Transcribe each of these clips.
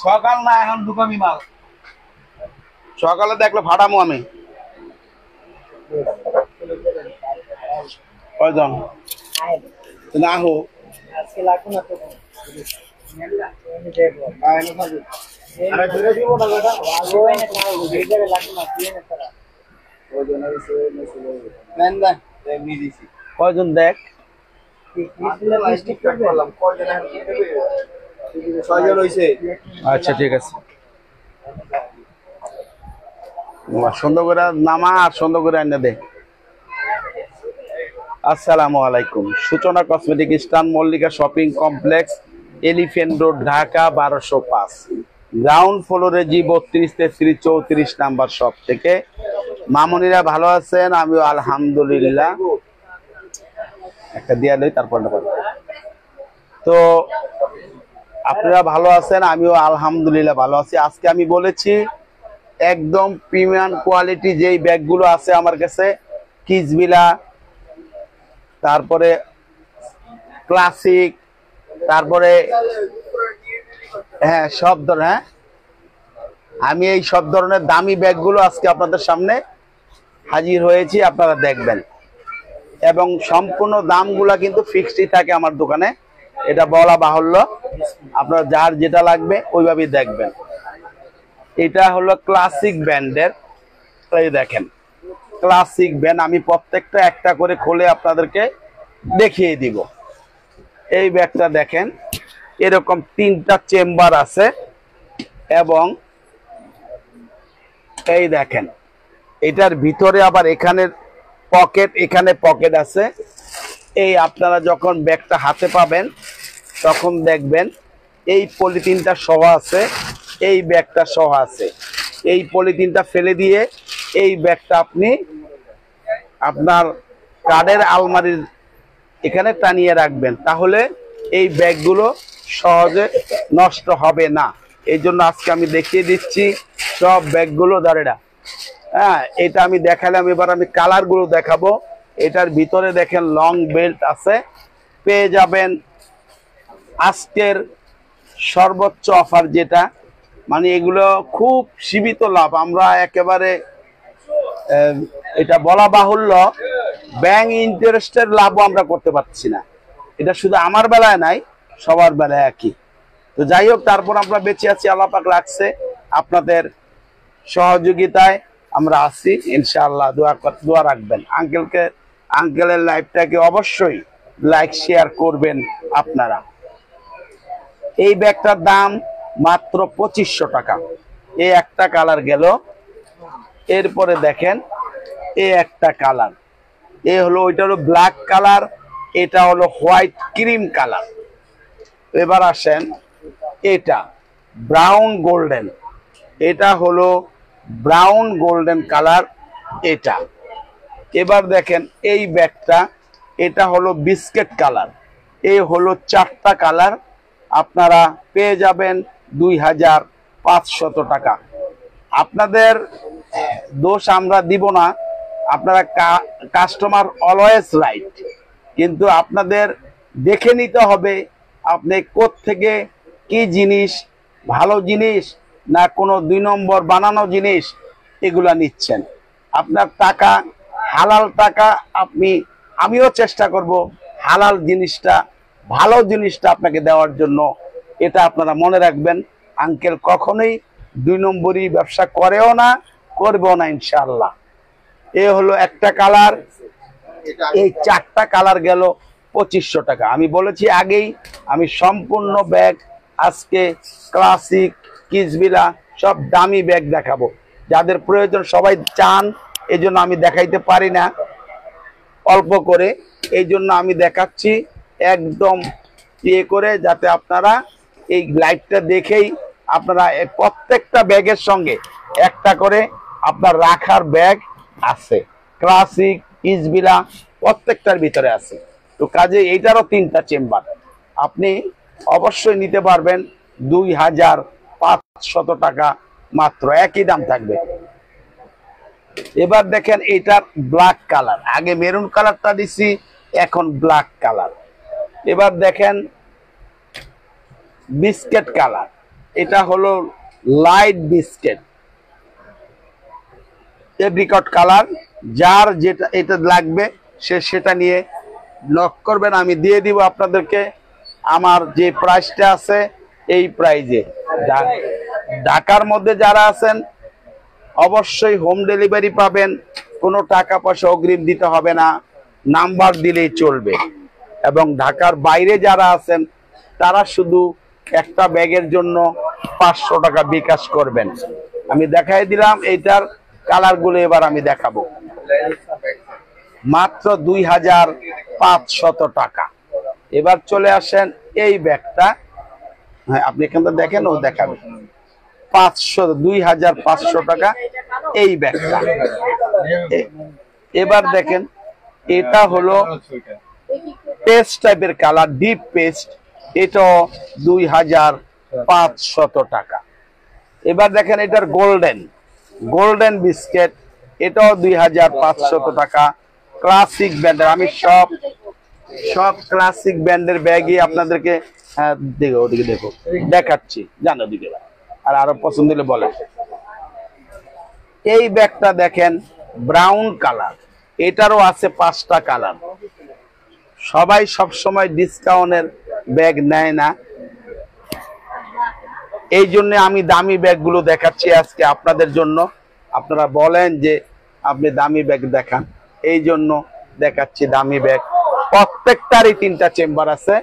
সকাল না এখন ঢুকামি মাল সকালে দেখলে ফাটামো আমি কয়জন না হো আজকে লাগবে না তো কয়জন দেখ আচ্ছা ঠিক আছে সুন্দর করে নামা আর সুন্দর করে আনে দে আসসালামু আলাইকুম সূচনা কসমেটিক স্টান Mallika shopping complex Elephant Road Dhaka 1205 ground ফ্লোরে G32-33-34 নাম্বার শপ থেকে মামুনিরা ভালো আছেন আমিও আলহামদুলিল্লাহ একটা দিয়া দেই তারপর তো আপনারা ভালো আছেন আমিও আলহামদুলিল্লাহ ভালো আছি আজকে আমি বলেছি একদম প্রিমিয়াম কোয়ালিটি যেই ব্যাগগুলো আছে আমার কাছে কিজবিলা তারপরে ক্লাসিক তারপরে হ্যাঁ সব ধরনের হ্যাঁ আমি এই সব ধরনের দামি ব্যাগগুলো আজকে আপনাদের সামনে হাজির হয়েছি আপনারা দেখবেন এবং সম্পূর্ণ দামগুলা কিন্তু ফিক্সডই থাকে আমার দোকানে এটা বলা বাহুল্য আপনারা যার যেটা লাগবে ওইভাবেই দেখবেন এটা হলো ক্লাসিক ব্র্যান্ডের এই দেখেন ক্লাসিক ব্র্যান্ড আমি প্রত্যেকটা একটা করে খুলে আপনাদেরকে দেখিয়ে দিব এই ব্যাগটা দেখেন এরকম 3টা চেম্বার আছে এবং এই দেখেন এটার ভিতরে আবার এখানে পকেট আছে এই আপনারা যখন ব্যাগটা হাতে পাবেন তখন দেখবেন এই পলিথিনটা সহ আছে এই ব্যাগটা সহ আছে এই পলিথিনটা ফেলে দিয়ে এই ব্যাগটা আপনি আপনার কার্ডের আলমারির এখানে টানিয়ে রাখবেন তাহলে এই ব্যাগগুলো সহজে নষ্ট হবে না এই জন্য আজকে আমি দেখিয়ে দিচ্ছি সব ব্যাগগুলো দাঁড়েরা হ্যাঁ এটা আমি দেখালাম এবার আমি কালারগুলো দেখাবো এটার ভিতরে দেখেন লং বেল্ট আছে পেয়ে যাবেন আজকের সর্বোচ্চ অফার যেটা মানে এগুলো খুব সীমিত লাভ আমরা একেবারে এটা বলা বাহুল্য ব্যাংক ইন্টারেস্টের লাভও আমরা করতে পারছি না এটা শুধু আমার বেলায় নাই সবার বেলায় একই তো যাই হোক তারপর আমরা বেঁচে আছি আল্লাহ পাক রাখছে আপনাদের সহযোগিতায় আমরা আছি ইনশাআল্লাহ দোয়া রাখবেন আঙ্কেলের লাইভটাকে অবশ্যই লাইক শেয়ার করবেন আপনারা এই ব্যাগটার দাম মাত্র 2500 টাকা এই একটা কালার গেল এরপরে দেখেন এই একটা কালার এই হলো ওইটা হলো ব্ল্যাক কালার এটা হলো হোয়াইট ক্রিম কালার এবার আসেন এটা ব্রাউন গোল্ডেন এটা হলো ব্রাউন গোল্ডেন কালার এটা এবার দেখেন এই ব্যাগটা এটা হলো বিস্কিট কালার এই হলো 4টা কালার আপনারা পেয়ে যাবেন 2500 টাকা আপনাদের দোষ আমরা দিব না আপনারা কাস্টমার অলওয়েজ রাইট কিন্তু আপনাদের দেখে নিতে হবে আপনি কোত্থেকে কি জিনিস ভালো জিনিস না কোনো 2 নম্বর বানানো জিনিস এগুলা নিচ্ছেন আপনার টাকা হালাল টাকা আমিও চেষ্টা করব হালাল জিনিসটা ভালো জিনিসটা আপনাকে দেওয়ার জন্য এটা আপনারা মনে রাখবেন আঙ্কেল কখনোই 2 নম্বরই ব্যবসা করেও না করবেও না ইনশাআল্লাহ এ হলো একটা কালার এই 4টা কালার গেল 2500 টাকা আমি বলেছি আগেই আমি সম্পূর্ণ ব্যাগ আজকে ক্লাসিক কিজবিলা সব দামি ব্যাগ দেখাবো যাদের প্রয়োজন সবাই চান এজন্য আমি দেখাইতে পারি না অল্প করে এই জন্য আমি দেখাচ্ছি একদম ইয়ে করে যাতে আপনারা এই লাইভটা দেখেই আপনারা প্রত্যেকটা ব্যাগের সঙ্গে একটা করে আপনার রাখার ব্যাগ আছে ক্লাসিক কিজবিলা প্রত্যেকটার ভিতরে আছে তো কাজে এইটারও 3টা চেম্বার আপনি অবশ্যই নিতে পারবেন 2500 টাকা মাত্র একই দাম থাকবে এবার দেখেন এটার ব্ল্যাক কালার আগে মেরুন কালারটা দিছি এখন ব্ল্যাক কালার। এবার দেখেন বিস্কেট কালার, এটা হলো লাইট বিস্কেট এপ্রিকট কালার। যার যেটা এটা লাগবে সে সেটা নিয়ে লক করবেন, আমি দিয়ে দিব আপনাদেরকে। আমার যে প্রাইসটা আছে এই প্রাইজে। ঢাকার মধ্যে যারা আছেন অবশ্যই হোম ডেলিভারি পাবেন, কোনো টাকা পয়সা অগ্রিম দিতে হবে না, নাম্বার দিলেই চলবে। এবং ঢাকার বাইরে যারা আছেন তারা শুধু একটা ব্যাগের জন্য 500 টাকা বিকাশ করবেন। আমি দেখাই দিলাম এইটার কালারগুলো, এবার আমি দেখাবো। মাত্র 2500 টাকা। এবার চলে আসেন এই ব্যাগটা, হ্যাঁ আপনি এখানে দেখেন, ও দেখাবে 2500 টাকা এই ব্যাগটা। এবার দেখেন এটা হলো পেস্ট টাইপের কালার, ডিপ পেস্ট, এটাও 2500 টাকা। এবার দেখেন এটার গোল্ডেন বিস্কেট, এটাও 2500 টাকা। ক্লাসিক ব্র্যান্ডের, আমি সব ক্লাসিক ব্র্যান্ডের ব্যাগই আপনাদেরকে দেখো, ওদিকে দেখো দেখাচ্ছি, জানো দিকে, আর আরো পছন্দ হলে বলেন। এই ব্যাগটা দেখেন ব্রাউন কালার, এটারও আছে 5টা কালার। সবাই সব সময় ডিসকাউন্টের ব্যাগ নেয় না, এই জন্য আমি দামি ব্যাগগুলো দেখাচ্ছি আজকে আপনাদের জন্য। আপনারা বলেন যে আপনি দামি ব্যাগ দেখান, এই জন্য দেখাচ্ছি দামি ব্যাগ। প্রত্যেকটারই 3টা চেম্বার আছে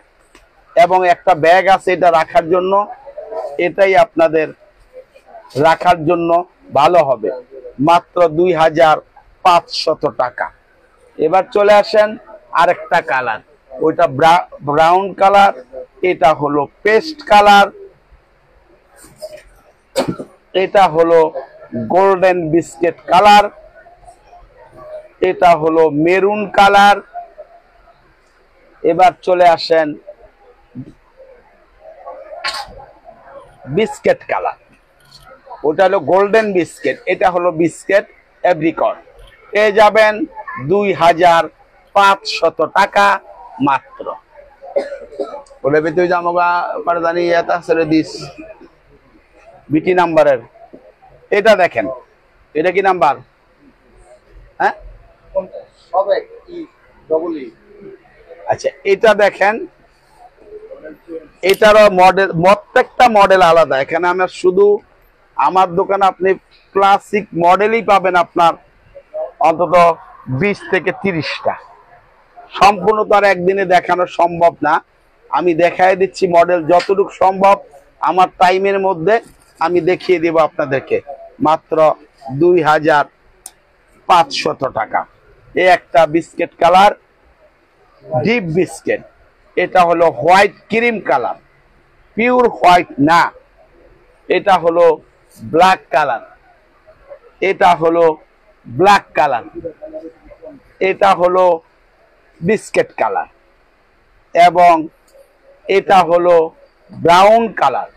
এবং একটা ব্যাগ আছে এটা রাখার জন্য, এটাই আপনাদের রাখার জন্য ভালো হবে। মাত্র 2500 টাকা। এবার চলে আসেন আরেকটা কালার, ওইটা ব্রাউন কালার, এটা হলো পেস্ট কালার, এটা হলো গোল্ডেন বিস্কেট কালার, এটা হলো মেরুন কালার। এবার চলে আসেন বিস্কেট কালার, ওটা হলো গোল্ডেন বিস্কেট, এটা হলো বিস্কেট এপ্রিকট। পেয়ে যাবেন 2500 টাকা মাত্র। বলে তুই জামা পারদানি এটা ছেড়ে দিস বিটি নাম্বারের। এটা দেখেন, এটা কি নাম্বার? হ্যাঁ আচ্ছা, এটা দেখেন, এটারও মডেল, প্রত্যেকটা মডেল আলাদা। এখানে আমরা শুধু আমার দোকানে আপনি ক্লাসিক মডেলই পাবেন আপনার অন্তত 20 থেকে 30টা। সম্পূর্ণ তো আর একদিনে দেখানো সম্ভব না, আমি দেখাই দিচ্ছি মডেল যতটুকু সম্ভব আমার টাইমের মধ্যে আমি দেখিয়ে দেব আপনাদেরকে। মাত্র 2500 টাকা। এই একটা বিস্কেট কালার ডিপ বিস্কেট, এটা হলো white cream colour, pure white না, এটা হলো ব্ল্যাক কালার, এটা হলো ব্ল্যাক কালার, এটা হলো বিস্কেট কালার এবং এটা হলো ব্রাউন কালার।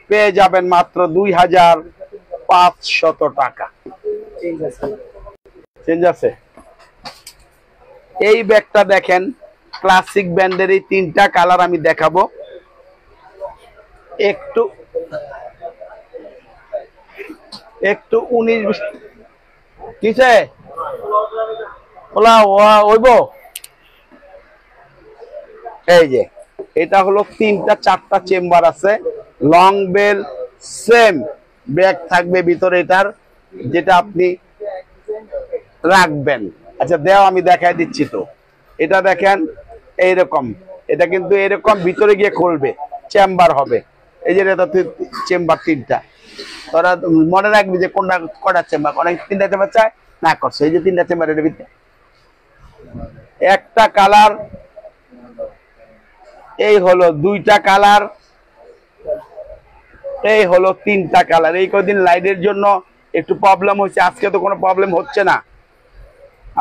পেয়ে যাবেন মাত্র 2500 টাকা। চেঞ্জ আছে। এই ব্যাগটা দেখেন ক্লাসিক ব্র্যান্ডের, এই 3টা কালার আমি দেখাবো। একটু 19 কিসে ওলা হইব। এই যে এটা হলো 3টা-4টা চেম্বার আছে, লং বেল, সেম ব্যাগ থাকবে ভিতরে এটার, যেটা আপনি রাখবেন। আচ্ছা দেও, আমি দেখাই দিচ্ছি তো। এটা দেখেন এইরকম, এটা কিন্তু এরকম ভিতরে গিয়ে খুলবে, চেম্বার হবে। এই যে এটা চেম্বার 3টা, তোরা মনে রাখবি যে কোনটা কটা চেম্বার, অনেক 3টা চেম্বার চায় না করছে। এই যে 3টা চেম্বার, এর ভিতরে একটা কালার, এই হলো 2টা কালার, এই হলো 3টা কালার। এই কদিন লাইটের জন্য একটু প্রবলেম হচ্ছে, আজকে তো কোনো প্রবলেম হচ্ছে না,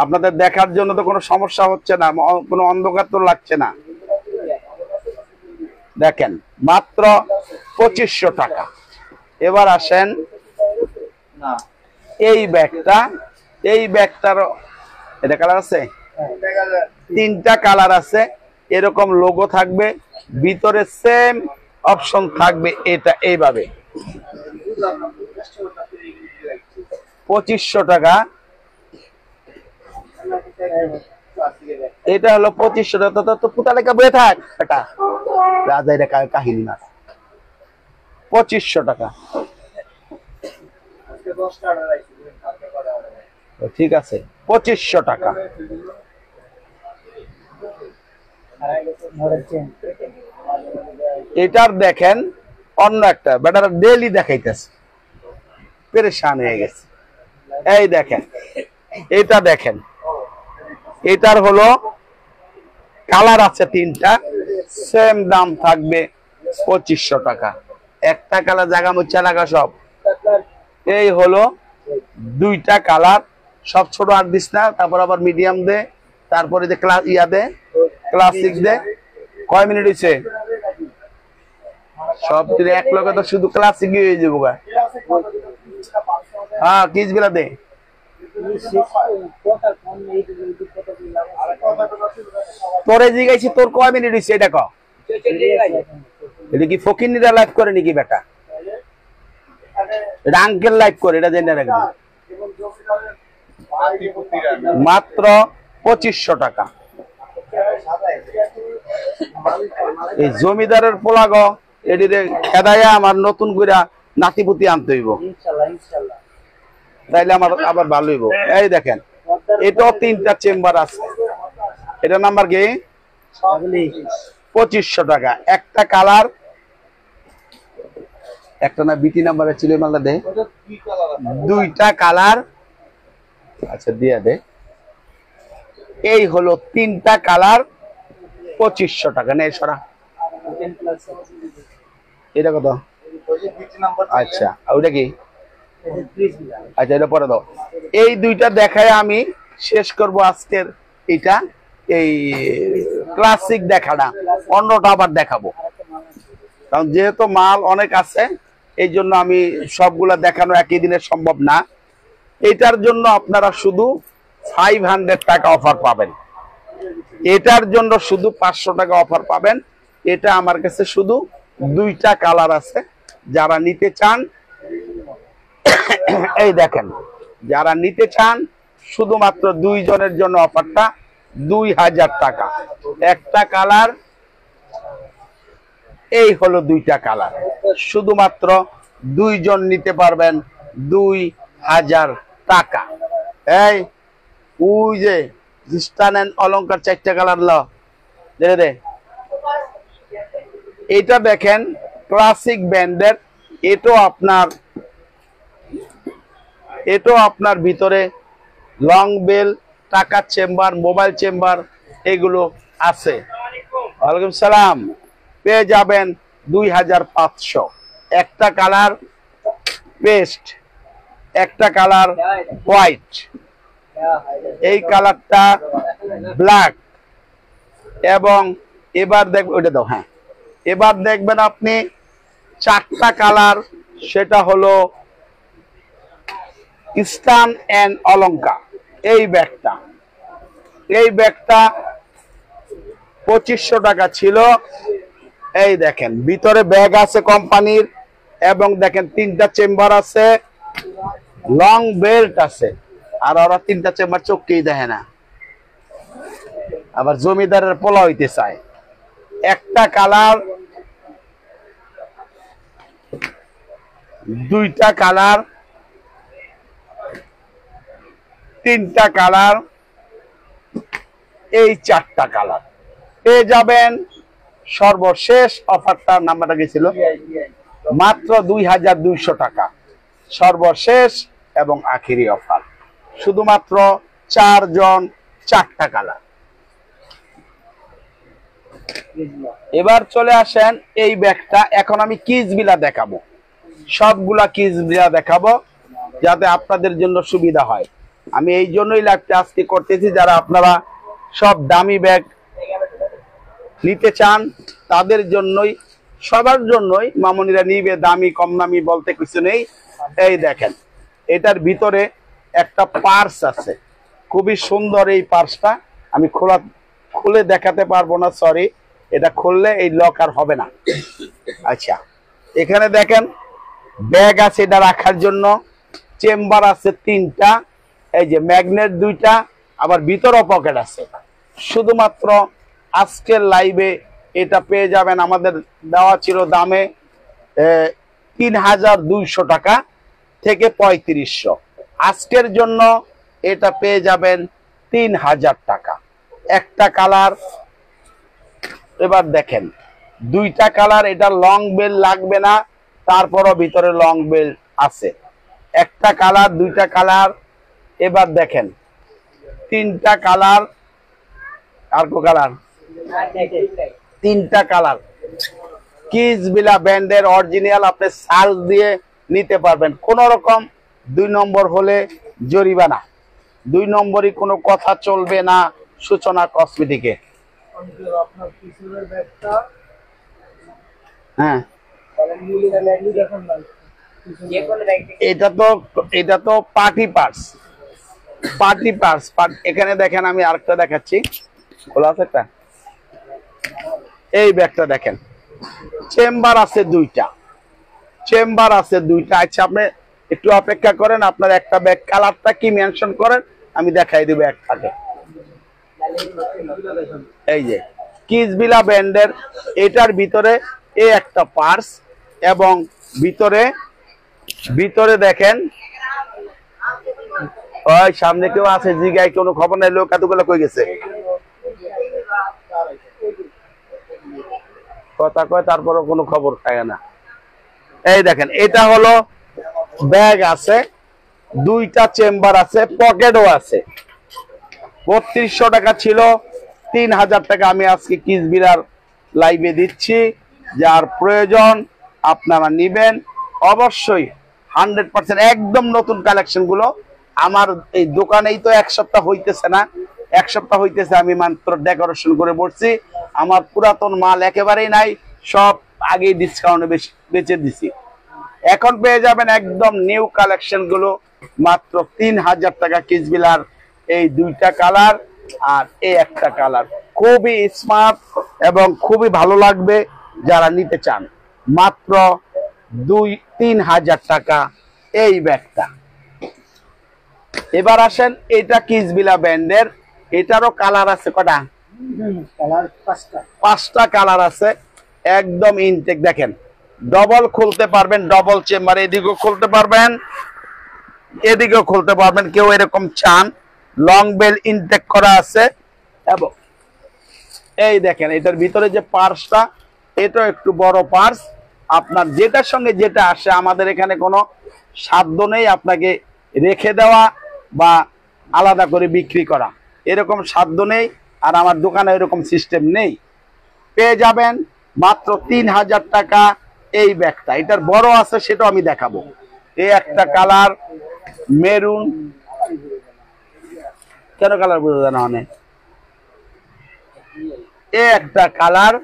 আপনাদের দেখার জন্য তো কোনো সমস্যা হচ্ছে না, কোনো অন্ধকার তো লাগছে না। দেখেন মাত্র 2500 টাকা। এবার আসেন এই ব্যাগটা, এই ব্যাগটার এটা কালার আছে, তিনটা কালার আছে, এরকম লোগো থাকবে, ভিতরে সেম অপশন থাকবে। এটা এইভাবে 2500 টাকা। এটা হলো 2500 টাকা। তো পুতা লেখা বয়ে থাক এটা রাজা, এটা কাহিনী না। 2500 টাকা, ঠিক আছে, 2500 টাকা। এটার দেখেন অন্য একটা বেটার ডেইলি দেখাইতেছে, পেরেশান হয়ে গেছে। এই দেখেন, এটা দেখেন, এটার হলো কালার আছে তিনটা, সেম দাম থাকবে 2500 টাকা। একটা কালার জায়গা মুচ্ছা লাগা সব। এই হলো দুইটা কালার, সব ছোট আর দিস না, তারপর আবার মিডিয়াম দে, তারপরে যে ক্লাস ইয়া দে, ক্লাসিক দে। কয় মিনিট হয়েছে? সব এক লগে তো শুধু ক্লাসিক হয়ে যাবো গা। হ্যাঁ, কিস গুলা দে। তোরে জিগাইছি তোর কয় মিনিট হয়েছে এটা ক। এটা কি ফকিরনিরা লাইভ করে নাকি বেটা? এটা আঙ্কেল লাইভ করে, এটা জেনে রাখবি। মাত্র 2500 টাকা। এই জমিদারের পোলাগ এটিরে খেদাইয়া আমার নতুন করে নাতিপুতি আনতে হইব, তাইলে আমার আবার ভালো হইব। এই দেখেন, এটাও তিনটা চেম্বার আছে। এটা নাম্বার কি? 2500 টাকা। একটা কালার, একটা না বিটি নাম্বারে ছিল মালটা দে, দুইটা কালার। আচ্ছা দিয়া দে। এই হলো তিনটা কালার, 2500 টাকা। নেই সরা, এটা কত? আচ্ছা, ওইটা কি? আচ্ছা, এটা পরে দাও। এই দুইটা দেখায় আমি শেষ করব আজকের এটা, এই ক্লাসিক দেখাটা। অন্যটা আবার দেখাবো, কারণ যেহেতু মাল অনেক আছে, এই জন্য আমি সবগুলা দেখানো একই দিনে সম্ভব না। এটার জন্য আপনারা শুধু 500 টাকা অফার পাবেন, এটার জন্য শুধু 500 টাকা অফার পাবেন। এটা আমার কাছে শুধু দুইটা কালার আছে, যারা নিতে চান এই দেখেন, যারা নিতে চান শুধুমাত্র 2 জনের জন্য অফারটা 2000 টাকা। একটা কালার, এই হলো দুইটা কালার, শুধুমাত্র 2 জন নিতে পারবেন 2000 টাকা। এই ওই যে জিস্তান এন্ড অলংকার 4টা কালার ল দে দে। এটা দেখেন ক্লাসিক ব্র্যান্ডের, এটাও আপনার ভিতরে লং বেল, টাকার চেম্বার, মোবাইল চেম্বার এগুলো আছে। ওয়ালাইকুম সালাম। পেয়ে যাবেন 2500। একটা কালার পেস্ট, একটা কালার হোয়াইট, এই কালারটা ব্ল্যাক, এবং এবার দেখবেন ওইটা দাও। হ্যাঁ, এবার দেখবেন আপনি 4টা কালার, সেটা হলো ইস্টার্ন এন্ড অলংকার। এই ব্যাগটা 2500 টাকা ছিল। এই দেখেন, ভিতরে ব্যাগ আছে কোম্পানির, এবং দেখেন 3টা চেম্বার আছে, লং বেল্ট আছে। আর ওরা 3টা চেম্বার চোখকেই দেখে না, আবার জমিদারের পোলা হইতে চায়। একটা কালার, দুইটা কালার, 3টা কালার, এই 4টা কালার পেয়ে যাবেন। সর্বশেষ অফারটার নাম্বারটা গেছিল মাত্র 2200 টাকা, সর্বশেষ এবং আখেরি অফার। শুধুমাত্র 4 জন, 4টা কালার। এবার চলে আসেন এই ব্যাগটা। এখন আমি কিসবিলা দেখাবো, সবগুলা কিসবিলা দেখাবো, যাতে আপনাদের জন্য সুবিধা হয়। আমি এই জন্যই লাইভটা আজকে করতেছি, যারা আপনারা সব দামি ব্যাগ নিতে চান তাদের জন্যই, সবার জন্যই মামুনিরা নিবে। দামি কম দামি বলতে কিছু নেই। এই দেখেন, এটার ভিতরে একটা পার্স আছে, খুবই সুন্দর এই পার্সটা। আমি খুলে দেখাতে পারবো না, সরি, এটা খুললে এই লক আর হবে না। আচ্ছা, এখানে দেখেন ব্যাগ আছে এটা রাখার জন্য, চেম্বার আছে 3টা, এই যে ম্যাগনেট 2টা, আবার ভিতরেও পকেট আছে। শুধুমাত্র আজকের লাইভে এটা পেয়ে যাবেন, আমাদের দেওয়া ছিল দামে 3200 টাকা থেকে 3500। আজকের জন্য এটা পেয়ে যাবেন 3000 টাকা। একটা কালার, এবার দেখেন 2টা কালার, এটা লং বেল লাগবে না, তারপরও ভিতরে লং বেল আছে। একটা কালার, 2টা কালার, এবার দেখেন 3টা কালার, আর কো কালার, 3টা কালার। কিসবিলা ব্র্যান্ডের অরিজিনাল, আপনি সার্চ দিয়ে নিতে পারবেন। কোন রকম 2 নম্বর হলে জরিমানা, 2 নম্বরই কোনো কথা চলবে না সূচনা কসমেটিকে। হ্যাঁ, এটা তো পার্টি পার্স, পার্টি পার্স। এখানে দেখেন, আমি আরেকটা দেখাচ্ছি, খোলা আছে একটা, এই ব্যাগটা দেখেন, চেম্বার আছে 2টা, চেম্বার আছে 2টা। আচ্ছা, আপনি একটু অপেক্ষা করেন, আপনার একটা ব্যাগ কালারটা কি মেনশন করেন, আমি দেখাই দিব একটাকে। এই যে কিসবিলা ব্র্যান্ডের, এটার ভিতরে এই একটা পার্স, এবং ভিতরে দেখেন, ওই সামনে কেউ আছে জিগায়, কোনো খবর নাই, লোক এতগুলো কই গেছে, কথা কয় তারপরও কোনো খবর থাকে না। এই দেখেন, এটা হলো ব্যাগ আছে, 2টা চেম্বার আছে, পকেটও আছে। 3200 টাকা ছিল, 3000 টাকা আমি আজকে কিসবিলার লাইভে দিচ্ছি। যার প্রয়োজন আপনারা নিবেন অবশ্যই, 100% একদম নতুন কালেকশন গুলো। আমার এই দোকানেই তো 1 সপ্তাহ হইতেছে না, 1 সপ্তাহ হইতেছে আমি মাত্র ডেকোরেশন করে বসছি। আমার পুরাতন মাল একেবারেই নাই, সব আগেই ডিসকাউন্টে বেচে দিছি। এখন পেয়ে যাবেন একদম নিউ কালেকশন গুলো মাত্র 3000 টাকা। কিসবিলার এই 2টা কালার আর এই একটা কালার খুবই স্মার্ট এবং খুবই ভালো লাগবে যারা নিতে চান। মাত্র 2-3000 টাকা এই ব্যাগটা। এবার আসেন, এটা কিসবিলা ব্র্যান্ডের, এটারও কালার আছে কটা? কালার 5টা কালার আছে, একদম ইনটেক। দেখেন, ডবল খুলতে পারবেন, ডবল চেম্বার, এদিকেও খুলতে পারবেন, এদিকেও খুলতে পারবেন, কেউ এরকম চান। লং বেল ইনটেক করা আছে, এবং এই দেখেন এটার ভিতরে যে পার্সটা, এটাও একটু বড় পার্স। আপনার যেটার সঙ্গে যেটা আসে, আমাদের এখানে কোনো সাধ্য নেই আপনাকে রেখে দেওয়া বা আলাদা করে বিক্রি করা, এরকম সাধ্য নেই। আর আমার দোকানে এরকম সিস্টেম নেই। পেয়ে যাবেন মাত্র 3000 টাকা এই ব্যাগটা। এটার বড় আছে, সেটাও আমি দেখাবো। এই একটা কালার মেরুন, কেন কালার বোঝা যায় না অনেক, এই একটা কালার,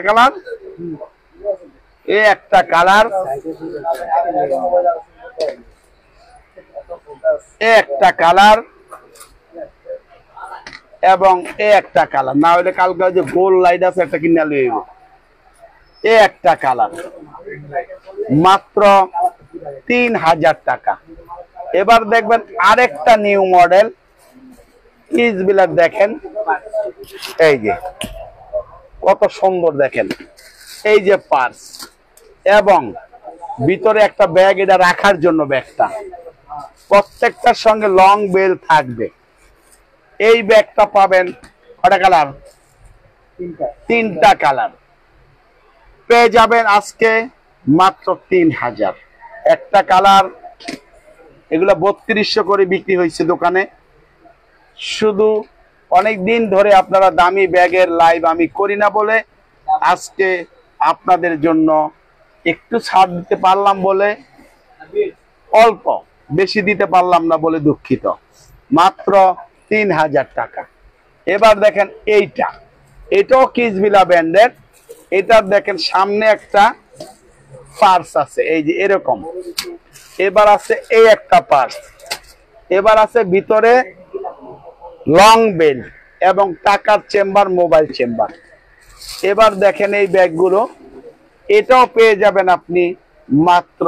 কালার, এই একটা কালার, একটা কালার, এবং এই একটা কালার। না হলে কালকে যে গোল লাইট আছে একটা কিনে লইব। এই একটা কালার মাত্র 3000 টাকা। এবার দেখবেন আরেকটা নিউ মডেল কিসবিলার, দেখেন এই যে কত সুন্দর, দেখেন এই যে পার্স, এবং ভিতরে একটা ব্যাগ, এটা রাখার জন্য ব্যাগটা, প্রত্যেকটার সঙ্গে লং বেল থাকবে। এই ব্যাগটা পাবেন কটা কালার? 3টা কালার। পেয়ে যাবেন আজকে মাত্র 3000। একটা কালার, এগুলো 3200 করে বিক্রি হয়েছে দোকানে। শুধু অনেক দিন ধরে আপনারা দামি ব্যাগের লাইভ আমি করি না বলে আজকে আপনাদের জন্য একটু ছাড় দিতে পারলাম বলে, অল্প, বেশি দিতে পারলাম না বলে দুঃখিত। মাত্র 3000 টাকা। এবার দেখেন এইটা, এটাও কিসবিলা ব্র্যান্ডের। এটার দেখেন সামনে একটা পার্স আছে, এই যে এরকম এবার আছে এই একটা পার্স, এবার আছে ভিতরে লং বেল্ট এবং টাকার চেম্বার, মোবাইল চেম্বার। এবার দেখেন এই ব্যাগগুলো, এটাও পেয়ে যাবেন আপনি মাত্র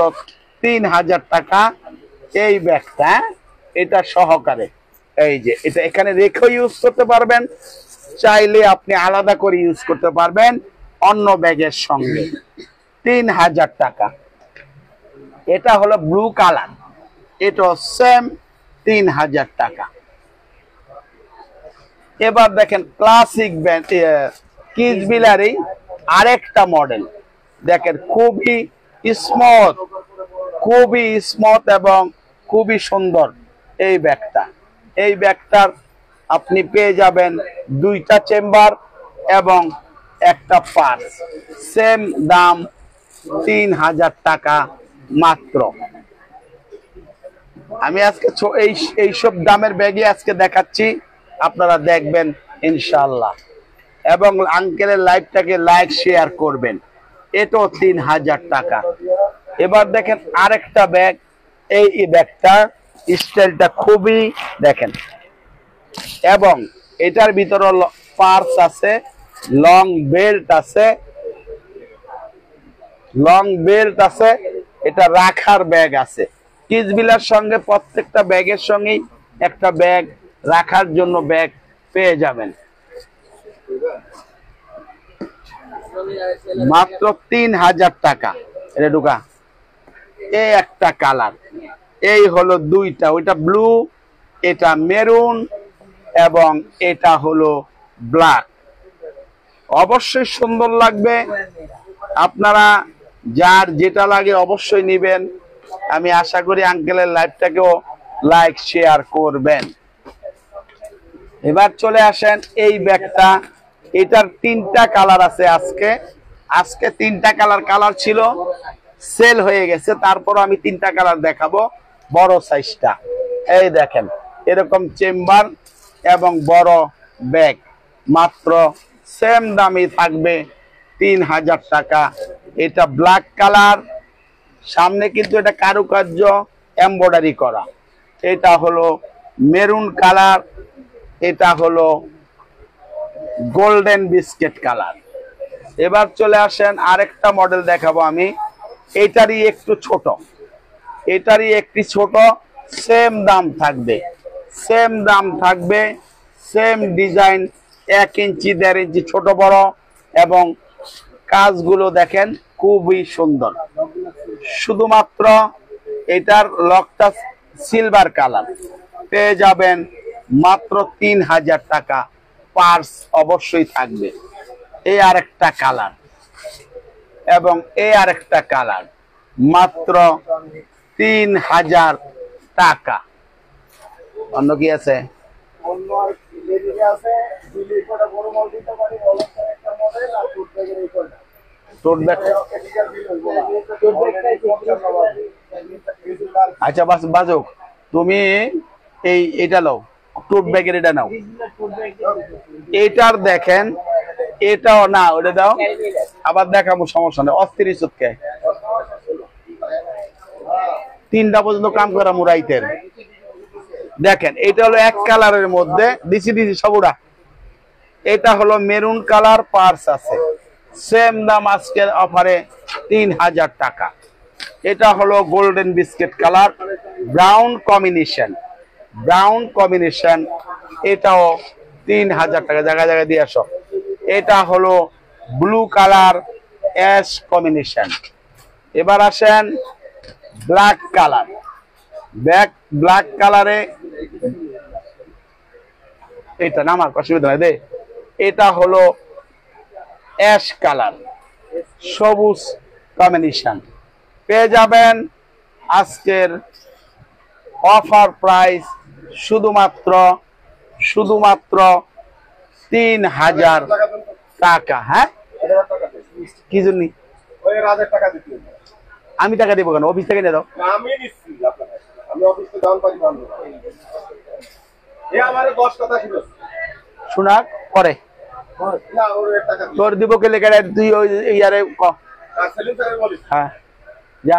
3000 টাকা এই ব্যাগটা, এটা সহকারে। এই যে এটা এখানে রেখে ইউজ করতে পারবেন, চাইলে আপনি আলাদা করে ইউজ করতে পারবেন অন্য ব্যাগের সঙ্গে। 3000 টাকা। এটা হলো ব্লু কালার, এটা সেম 3000 টাকা। এবার দেখেন ক্লাসিক ব্যান্ড কিডসবিলারই আরেকটা মডেল, দেখেন খুবই স্মুথ এবং খুবই সুন্দর এই ব্যাগটা। এই ব্যাগটার আপনি পেয়ে যাবেন 2টা চেম্বার এবং একটা পার্স, সেম দাম 3000 টাকা মাত্র। আমি আজকে এইসব দামের ব্যাগই আজকে দেখাচ্ছি, আপনারা দেখবেন ইনশাআল্লাহ, এবং আঙ্কেলের লাইভটাকে লাইক শেয়ার করবেন। এটাও 3000 টাকা। এবার দেখেন আরেকটা ব্যাগ, এই ব্যাগটা স্টাইলটা খুবই দেখেন, এবং এটার ভিতরে পার্স আছে, লং বেল্ট আছে, এটা রাখার ব্যাগ আছে। কিডসবিলার সঙ্গে প্রত্যেকটা ব্যাগের সঙ্গেই একটা ব্যাগ রাখার জন্য ব্যাগ পেয়ে যাবেন মাত্র 3000 টাকা। এটা ঢুকা, এই একটা কালার, এই হলো 2টা, ওইটা ব্লু, এটা মেরুন এবং এটা হলো ব্ল্যাক। অবশ্যই সুন্দর লাগবে, আপনারা যার যেটা লাগে অবশ্যই নেবেন। আমি আশা করি আঙ্কেলের লাইভটাকেও লাইক শেয়ার করবেন। এবার চলে আসেন এই ব্যাগটা, এটার 3টা কালার আছে। আজকে 3টা কালার ছিল, সেল হয়ে গেছে, তারপর আমি 3টা কালার দেখাবো। বড় সাইজটা এই দেখেন, এরকম চেম্বার এবং বড় ব্যাগ, মাত্র সেম দামই থাকবে 3000 টাকা। এটা ব্ল্যাক কালার, সামনে কিন্তু এটা কারুকার্য এমব্রয়ডারি করা। এটা হলো মেরুন কালার, এটা হলো গোল্ডেন বিস্কিট কালার। এবার চলে আসেন আরেকটা মডেল দেখাবো আমি, এটারই একটু ছোট, সেম দাম থাকবে, সেম ডিজাইন, 1 ইঞ্চি 1.5 ইঞ্চি ছোট বড়, এবং কাজগুলো দেখেন খুবই সুন্দর। শুধুমাত্র এটার লকটা সিলভার কালার, পেয়ে যাবেন মাত্র 3000 টাকা। পার্স অবশ্যই থাকবে। এই আরেকটা কালার এবং এই আরেকটা কালার, মাত্র 3000 টাকা। অন্য কি আছে? আচ্ছা বাজুক, তুমি এটা নাও, টোট ব্যাগের এটা নাও। এটার দেখেন, এটাও না, ওটা দাও, আবার দেখাবো, সমস্যা নেই। অস্থির চুটকে 3টা পর্যন্ত কাম করা মুরাইতের। দেখেন এটা হলো এক কালারের মধ্যে, দিছি সবুরা। এটা হলো মেরুন কালার, পার্স আছে, সেম দাম আজকের অফারে 3000 টাকা। এটা হলো golden biscuit colour, brown combination, এটাও 3000 টাকা। জায়গায় দিয়ে আসো। এটা হলো ব্লু কালার, অ্যাশ কম্বিনেশন। এবার আসেন ব্ল্যাক কালার, ব্ল্যাক কালারে, এটা নামার অসুবিধা নাই দে। এটা হলো অ্যাশ কালার, সবুজ কম্বিনেশন, পেয়ে যাবেন আজকের অফার প্রাইস শুধুমাত্র 3000 টাকা। হ্যাঁ, কি জন্য আমি টাকা দেবো কেন? অফিস থেকে নিয়ে দাও। শোনা পরে তোর দিব কে লেখা তুই ওই ইয়ারে। হ্যাঁ যা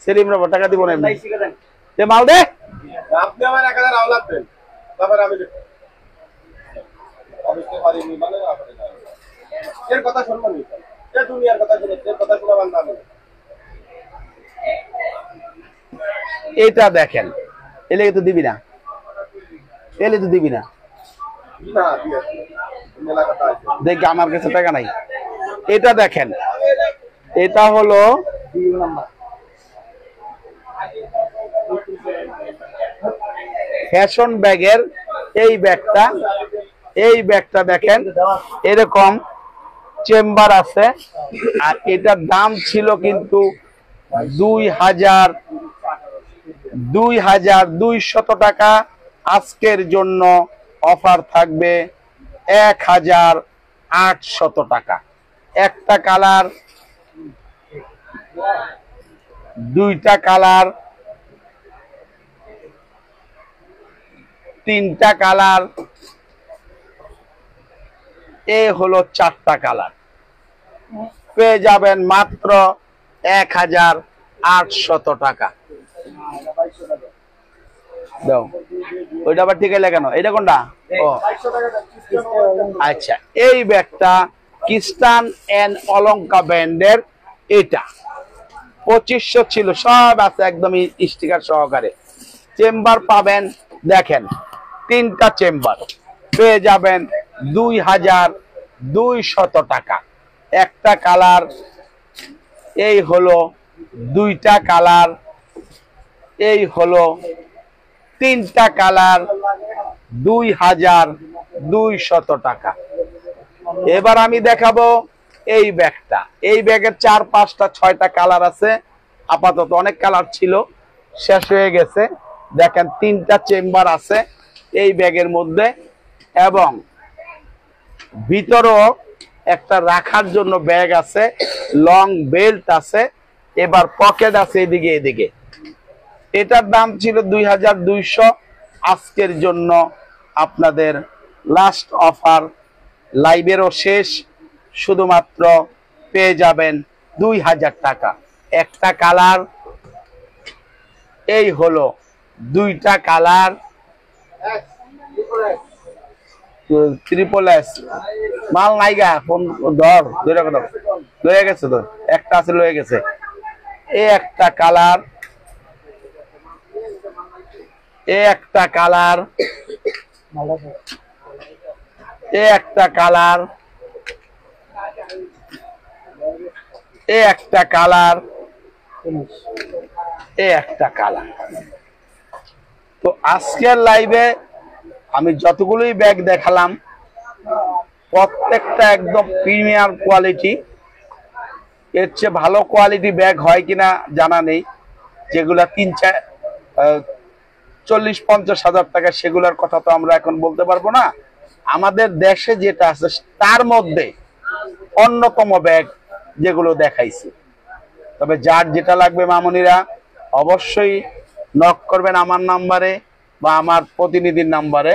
সেলিম রে টাকা দিব না এমনি তে মাল দে আপনি আমার 1000 আও লাগবেন তারপর আমি অবশ্যই পারি নি মানে আপনি এর কথা শুনবেন না এ দুনিয়ার কথা শুনে এর কথা শোনা বান্দা আমি এটা দেখেন এলে তো দিবি না এলে তো দিবি না না দিয়ে মেলা কথা আছে দেখি আমার কাছে টাকা নাই এটা দেখেন এটা হলো ফ্যাশন ব্যাগের এই ব্যাগটা দেখেন এরকম চেম্বার আছে আর এটার দাম ছিল কিন্তু 2200 টাকা আজকের জন্য অফার থাকবে 1800 টাকা একটা কালার দুইটা কালার তিনটা কালার এ হলো চারটা কালার পেয়ে যাবেন মাত্র 1800 টাকা দাও ওইটা আবার ঠিক আছে কেন এটা কোনটা ও আচ্ছা এই ব্যাগটা খ্রিস্টান এন্ড অলঙ্কা ব্র্যান্ডের এটা 2500 ছিল সব আছে একদম স্টিকার সহকারে চেম্বার পাবেন দেখেন তিনটা চেম্বার পেয়ে যাবেন 2200 টাকা একটা কালার এই হলো দুইটা কালার এই হলো তিনটা কালার 2200 টাকা এবার আমি দেখাবো এই ব্যাগটা এই ব্যাগের 4 5টা 6টা কালার আছে আপাতত অনেক কালার ছিল শেষ হয়ে গেছে দেখেন তিনটা চেম্বার আছে এই ব্যাগের মধ্যে এবং ভিতরেও একটা রাখার জন্য ব্যাগ আছে লং বেল্ট আছে এবার পকেট আছে এদিকে এটার দাম ছিল 2200 আজকের জন্য আপনাদের লাস্ট অফার লাইভেরও শেষ শুধুমাত্র পেয়ে যাবেন 2000 টাকা একটা কালার এই হলো দুইটা কালার ট্রিপল এস মাল নাইগা ফোন ধর লয়ে গেছে তো একটা আছে লয়ে গেছে এই একটা কালার একটা কালার একটা কালার একটা কালার একটা কালার তো আজকের লাইভে আমি যতগুলোই ব্যাগ দেখালাম প্রত্যেকটা একদম প্রিমিয়াম কোয়ালিটি এর চেয়ে ভালো কোয়ালিটি ব্যাগ হয় কিনা জানা নেই যেগুলা 40-50 হাজার টাকা সেগুলোর কথা তো আমরা এখন বলতে পারবো না আমাদের দেশে যেটা আছে তার মধ্যে অন্যতম ব্যাগ যেগুলো দেখাইছি তবে যার যেটা লাগবে মামুনিরা অবশ্যই নক করবেন আমার নাম্বারে বা আমার প্রতিনিধির নাম্বারে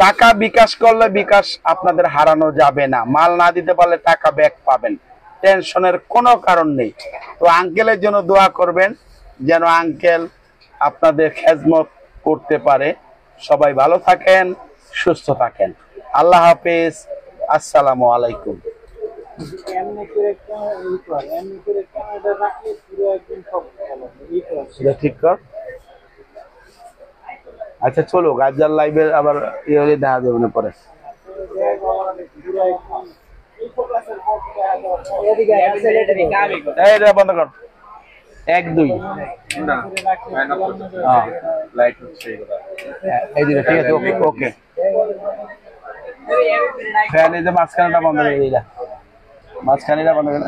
টাকা বিকাশ করলে বিকাশ আপনাদের হারানো যাবে না মাল না দিতে পারলে টাকা ব্যাক পাবেন টেনশনের কোনো কারণ নেই তো আঙ্কেলের জন্য দোয়া করবেন যেন আঙ্কেল আপনাদের খেদমত করতে পারে সবাই ভালো থাকেন সুস্থ থাকেন আল্লাহ হাফেজ আসসালামু আলাইকুম ঠিক কর আচ্ছা চলো গাজার লাইভে আবার ইয়ে দেখা যাবে না পরে বন্ধ কর 1 2 ঠিক আছে ওকে ফ্যান এই যে মাঝখানেটা বন্ধ করে দিলা মাঝখানেটা বন্ধ করে